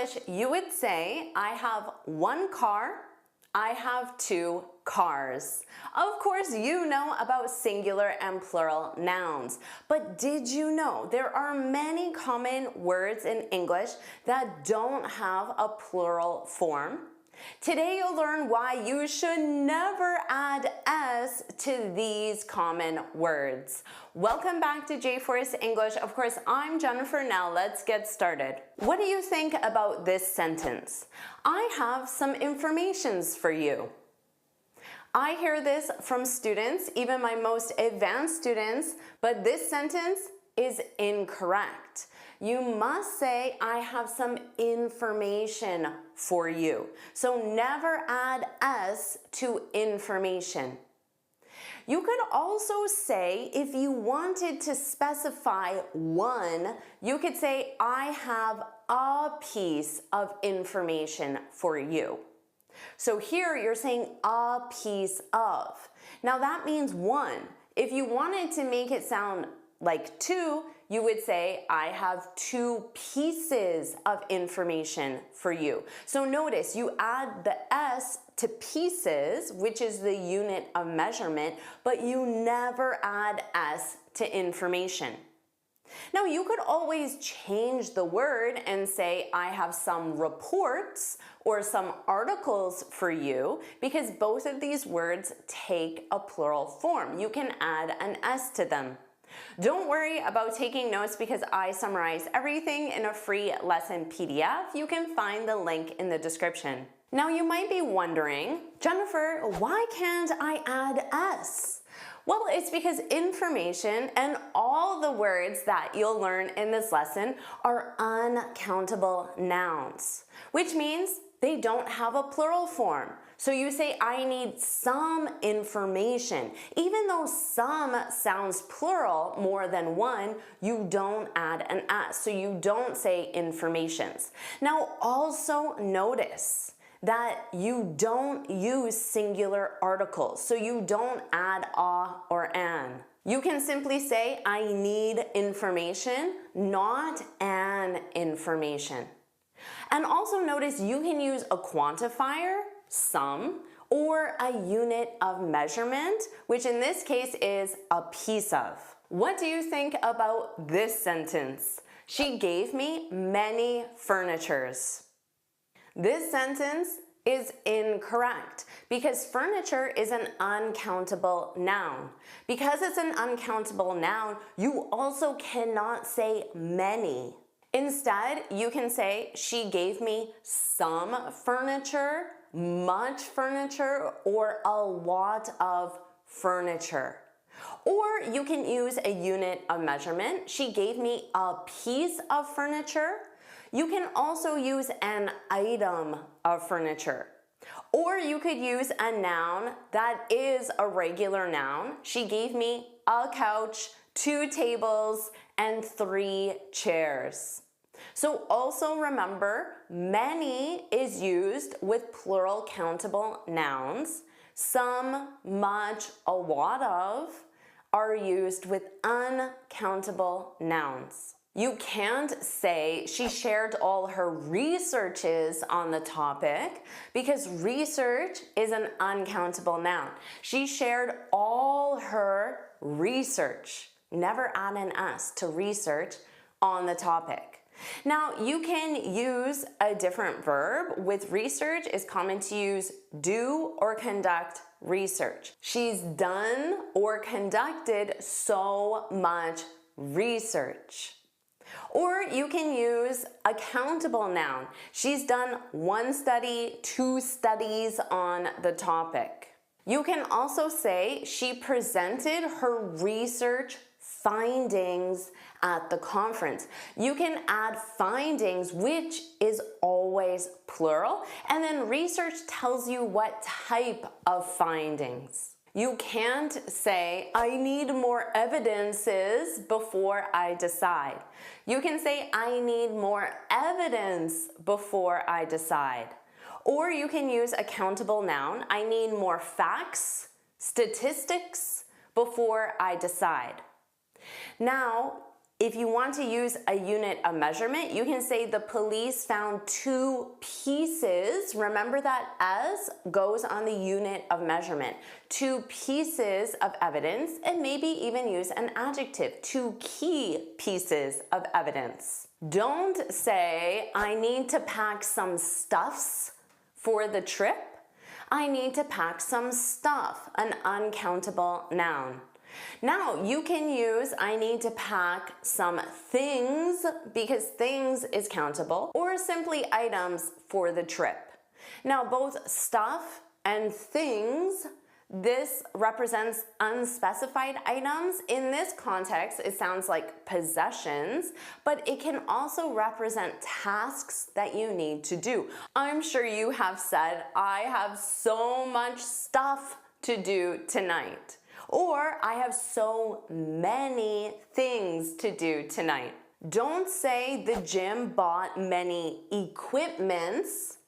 English, you would say, I have one car, I have two cars. Of course, you know about singular and plural nouns, but did you know there are many common words in English that don't have a plural form? Today you'll learn why you should never add s to these common words. Welcome back to J-Force English. Of course, I'm Jennifer. Now let's get started. What do you think about this sentence? I have some informations for you. I hear this from students, even my most advanced students, but this sentence is incorrect. You must say, I have some information for you. So never add s to information. You could also say, if you wanted to specify one, you could say, I have a piece of information for you. So here you're saying a piece of. Now that means one. If you wanted to make it sound like two, you would say, I have two pieces of information for you. So notice you add the s to pieces, which is the unit of measurement, but you never add s to information. Now you could always change the word and say, I have some reports or some articles for you, because both of these words take a plural form. You can add an s to them. Don't worry about taking notes because I summarize everything in a free lesson PDF. You can find the link in the description. Now you might be wondering, Jennifer, why can't I add s? Well, it's because information and all the words that you'll learn in this lesson are uncountable nouns, which means they don't have a plural form. So you say, I need some information. Even though some sounds plural more than one, you don't add an s, so you don't say informations. Now also notice that you don't use singular articles, so you don't add a or an. You can simply say, I need information, not an information. And also notice you can use a quantifier, some, or a unit of measurement, which in this case is a piece of. What do you think about this sentence? She gave me many furnitures. This sentence is incorrect because furniture is an uncountable noun. Because it's an uncountable noun, you also cannot say many. Instead, you can say, she gave me some furniture, much furniture, or a lot of furniture. Or you can use a unit of measurement. She gave me a piece of furniture. You can also use an item of furniture. Or you could use a noun that is a regular noun. She gave me a couch, 2 tables, and 3 chairs. So also remember, many is used with plural countable nouns. Some, much, a lot of are used with uncountable nouns. You can't say she shared all her researches on the topic because research is an uncountable noun. She shared all her research. Never add an s to research on the topic. Now you can use a different verb. With research, it's common to use do or conduct research. She's done or conducted so much research. Or you can use a countable noun. She's done 1 study, 2 studies on the topic. You can also say she presented her research findings at the conference. You can add findings, which is always plural, and then research tells you what type of findings. You can't say, I need more evidences before I decide. You can say, I need more evidence before I decide. Or you can use a countable noun. I need more facts, statistics before I decide. Now, If you want to use a unit of measurement, you can say the police found 2 pieces. Remember that as goes on the unit of measurement. 2 pieces of evidence, and maybe even use an adjective. 2 key pieces of evidence. Don't say, I need to pack some stuffs for the trip. I need to pack some stuff, an uncountable noun. Now, you can use I need to pack some things because things is countable, or simply items for the trip. Now, both stuff and things, this represents unspecified items. In this context, it sounds like possessions, but it can also represent tasks that you need to do. I'm sure you have said, I have so much stuff to do tonight. Or I have so many things to do tonight. Don't say the gym bought many equipments.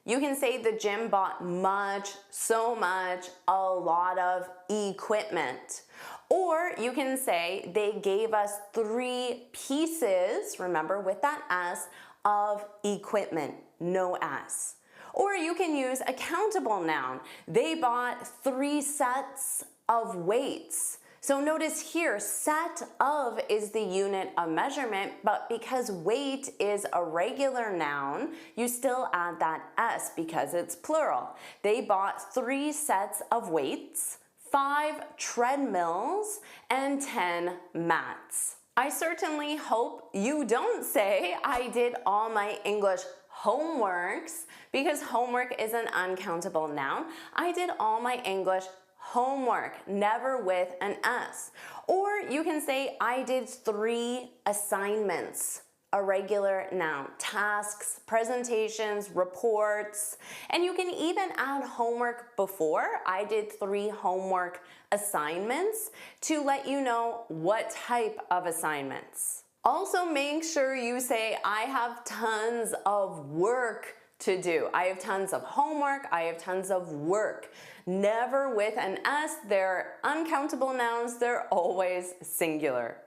You can say the gym bought much, so much, a lot of equipment. Or you can say they gave us 3 pieces, remember with that S, of equipment, no S. Or you can use a countable noun. They bought 3 sets of weights. So notice here, set of is the unit of measurement, but because weight is a regular noun, you still add that S because it's plural. They bought 3 sets of weights, 5 treadmills, and 10 mats. I certainly hope you don't say, I did all my English homeworks, because homework is an uncountable noun. I did all my English homework, never with an S. Or you can say, I did 3 assignments, a regular noun, tasks, presentations, reports, and you can even add homework before. I did 3 homework assignments to let you know what type of assignments. Also make sure you say, I have tons of work to do. I have tons of homework, I have tons of work. Never with an S, they're uncountable nouns, they're always singular.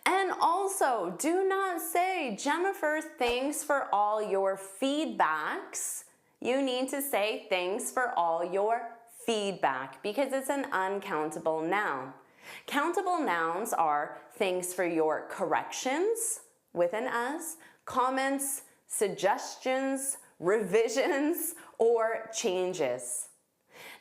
And also, do not say, Jennifer, thanks for all your feedbacks. You need to say, thanks for all your feedback, because it's an uncountable noun. Countable nouns are thanks for your corrections, with an S, comments, suggestions, revisions, or changes.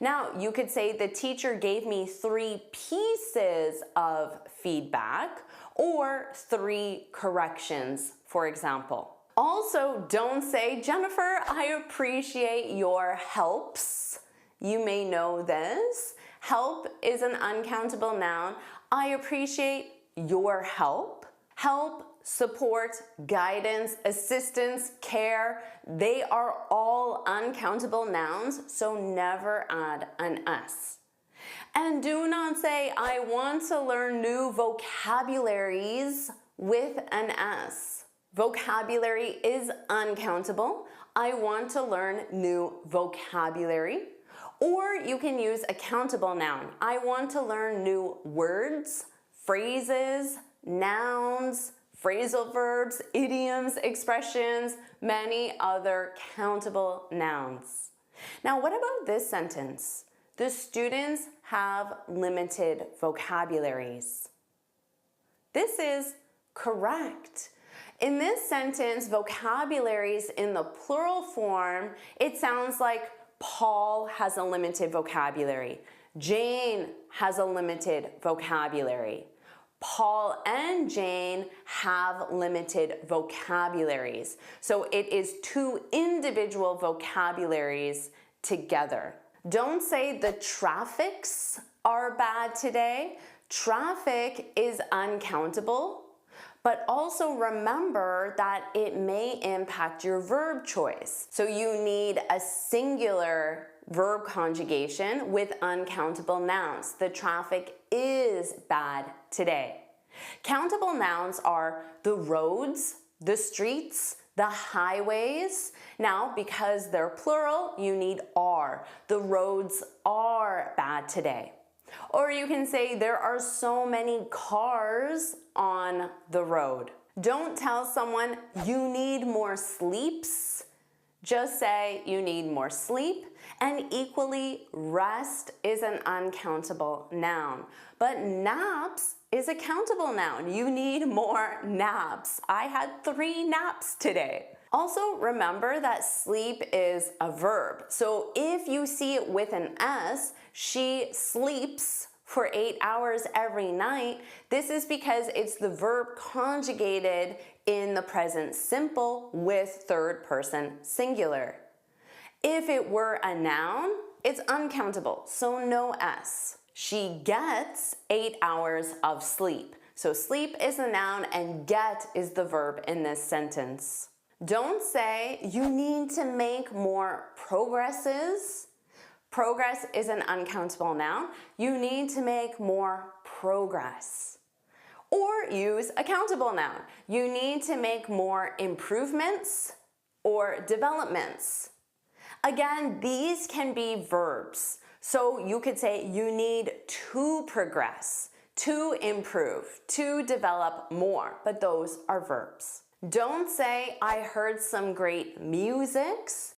Now, you could say the teacher gave me 3 pieces of feedback or 3 corrections, for example. Also, don't say, Jennifer, I appreciate your helps. You may know this. Help is an uncountable noun. I appreciate your help. Help, support, guidance, assistance, care, they are all uncountable nouns, so never add an S. And do not say, I want to learn new vocabularies with an S. Vocabulary is uncountable. I want to learn new vocabulary. Or you can use a countable noun. I want to learn new words, phrases, nouns, phrasal verbs, idioms, expressions, many other countable nouns. Now, what about this sentence? The students have limited vocabularies. This is correct. In this sentence, vocabularies in the plural form, it sounds like Paul has a limited vocabulary. Jane has a limited vocabulary. Paul and Jane have limited vocabularies. So it is 2 individual vocabularies together. Don't say the traffics are bad today. Traffic is uncountable, but also remember that it may impact your verb choice. So you need a singular verb conjugation with uncountable nouns. The traffic is bad today. Countable nouns are the roads, the streets, the highways. Now, because they're plural, you need are. The roads are bad today. Or you can say, there are so many cars on the road. Don't tell someone you need more sleeps. Just say you need more sleep. And equally, rest is an uncountable noun. But naps is a countable noun. You need more naps. I had 3 naps today. Also, remember that sleep is a verb. So if you see it with an S, she sleeps for 8 hours every night, this is because it's the verb conjugated in the present simple with third person singular. If it were a noun, it's uncountable, so no S. She gets 8 hours of sleep. So sleep is a noun and get is the verb in this sentence. Don't say you need to make more progresses. Progress is an uncountable noun. You need to make more progress. Or use a countable noun. You need to make more improvements or developments. Again, these can be verbs. So you could say you need to progress, to improve, to develop more, but those are verbs. Don't say I heard some great musics.